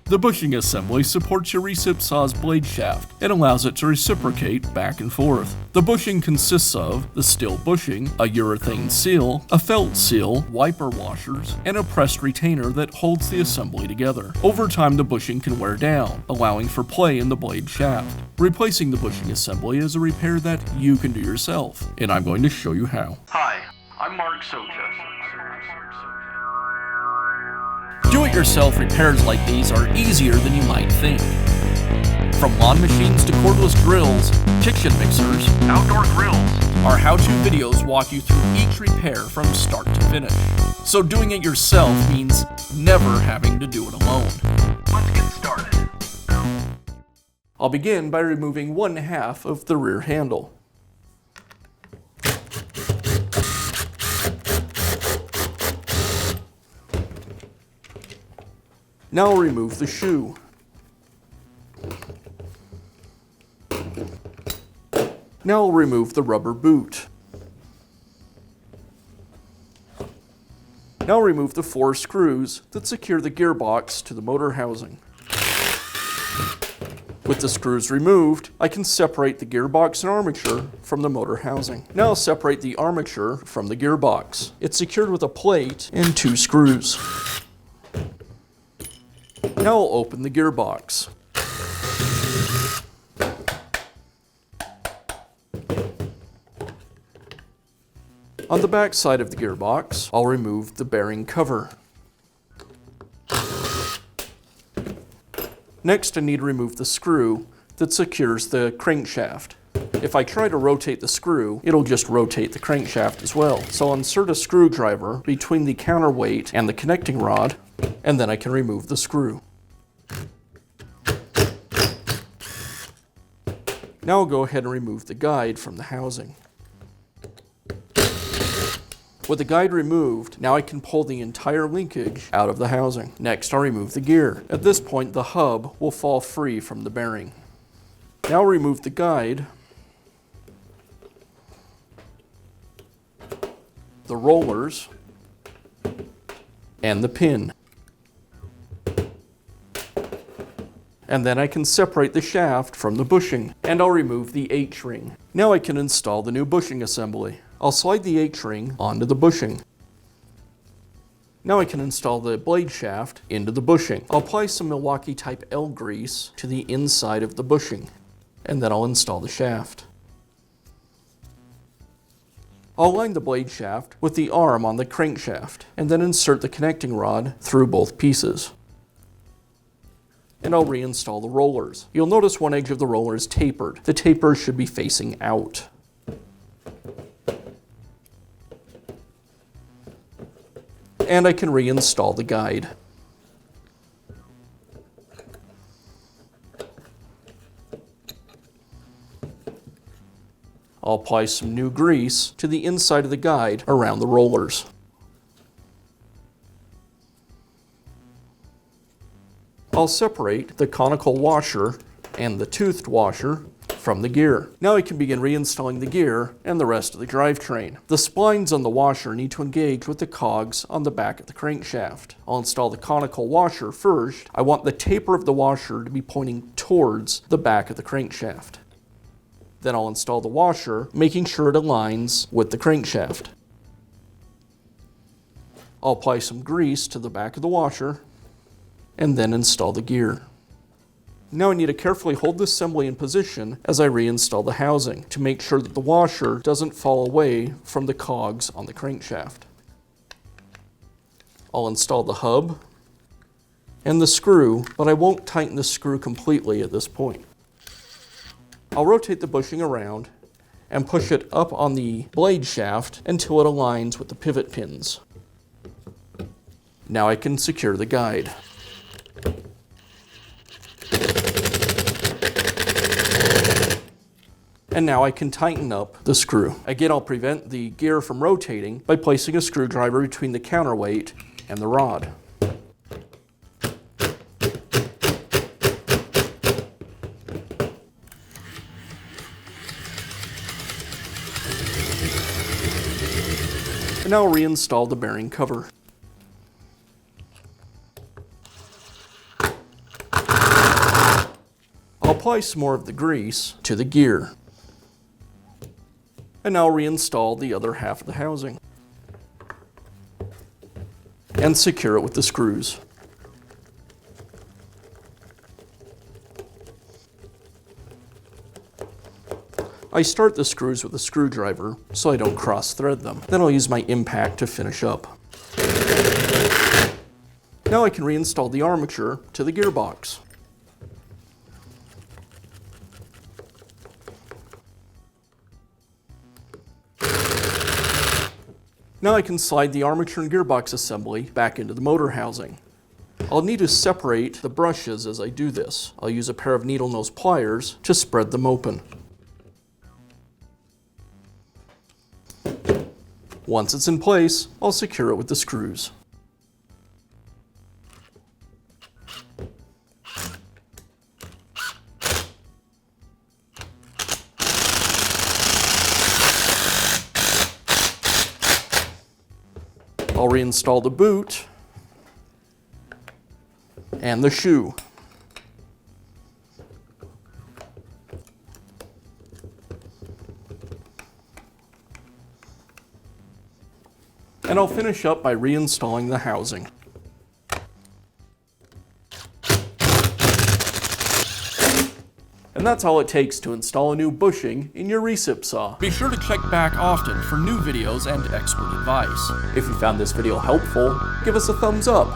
The bushing assembly supports your recip saw's blade shaft and allows it to reciprocate back and forth. The bushing consists of the steel bushing, a urethane seal, a felt seal, wiper washers, and a pressed retainer that holds the assembly together. Over time, the bushing can wear down, allowing for play in the blade shaft. Replacing the bushing assembly is a repair that you can do yourself, and I'm going to show you how. Hi, I'm Mark Socha. Do-it-yourself repairs like these are easier than you might think. From lawn machines to cordless grills, kitchen mixers, Outdoor grills. our how-to videos walk you through each repair from start to finish. So doing it yourself means never having to do it alone. Let's get started. I'll begin by removing one half of the rear handle. Now I'll remove the shoe. Now I'll remove the rubber boot. Now I'll remove the 4 screws that secure the gearbox to the motor housing. With the screws removed, I can separate the gearbox and armature from the motor housing. Now I'll separate the armature from the gearbox. It's secured with a plate and 2 screws. Now I'll open the gearbox. On the back side of the gearbox, I'll remove the bearing cover. Next, I need to remove the screw that secures the crankshaft. If I try to rotate the screw, it'll just rotate the crankshaft as well. So I'll insert a screwdriver between the counterweight and the connecting rod, and then I can remove the screw. Now I'll go ahead and remove the guide from the housing. With the guide removed, now I can pull the entire linkage out of the housing. Next, I'll remove the gear. At this point, the hub will fall free from the bearing. Now I'll remove the guide, the rollers, and the pin. And then I can separate the shaft from the bushing, and I'll remove the H-ring. Now I can install the new bushing assembly. I'll slide the H-ring onto the bushing. Now I can install the blade shaft into the bushing. I'll apply some Milwaukee Type L grease to the inside of the bushing, and then I'll install the shaft. I'll align the blade shaft with the arm on the crankshaft, and then insert the connecting rod through both pieces. And I'll reinstall the rollers. You'll notice one edge of the roller is tapered. The taper should be facing out. And I can reinstall the guide. I'll apply some new grease to the inside of the guide around the rollers. I'll separate the conical washer and the toothed washer from the gear. Now I can begin reinstalling the gear and the rest of the drivetrain. The splines on the washer need to engage with the cogs on the back of the crankshaft. I'll install the conical washer first. I want the taper of the washer to be pointing towards the back of the crankshaft. Then I'll install the washer, making sure it aligns with the crankshaft. I'll apply some grease to the back of the washer and then install the gear. Now I need to carefully hold the assembly in position as I reinstall the housing to make sure that the washer doesn't fall away from the cogs on the crankshaft. I'll install the hub and the screw, but I won't tighten the screw completely at this point. I'll rotate the bushing around and push it up on the blade shaft until it aligns with the pivot pins. Now I can secure the guide. And now I can tighten up the screw. Again, I'll prevent the gear from rotating by placing a screwdriver between the counterweight and the rod. And now I'll reinstall the bearing cover. apply some more of the grease to the gear. And now reinstall the other half of the housing. And secure it with the screws. I start the screws with a screwdriver so I don't cross-thread them. Then I'll use my impact to finish up. Now I can reinstall the armature to the gearbox. Now I can slide the armature and gearbox assembly back into the motor housing. I'll need to separate the brushes as I do this. I'll use a pair of needle nose pliers to spread them open. Once it's in place, I'll secure it with the screws. I'll reinstall the boot and the shoe. And I'll finish up by reinstalling the housing. And that's all it takes to install a new bushing in your recip saw. Be sure to check back often for new videos and expert advice. If you found this video helpful, give us a thumbs up.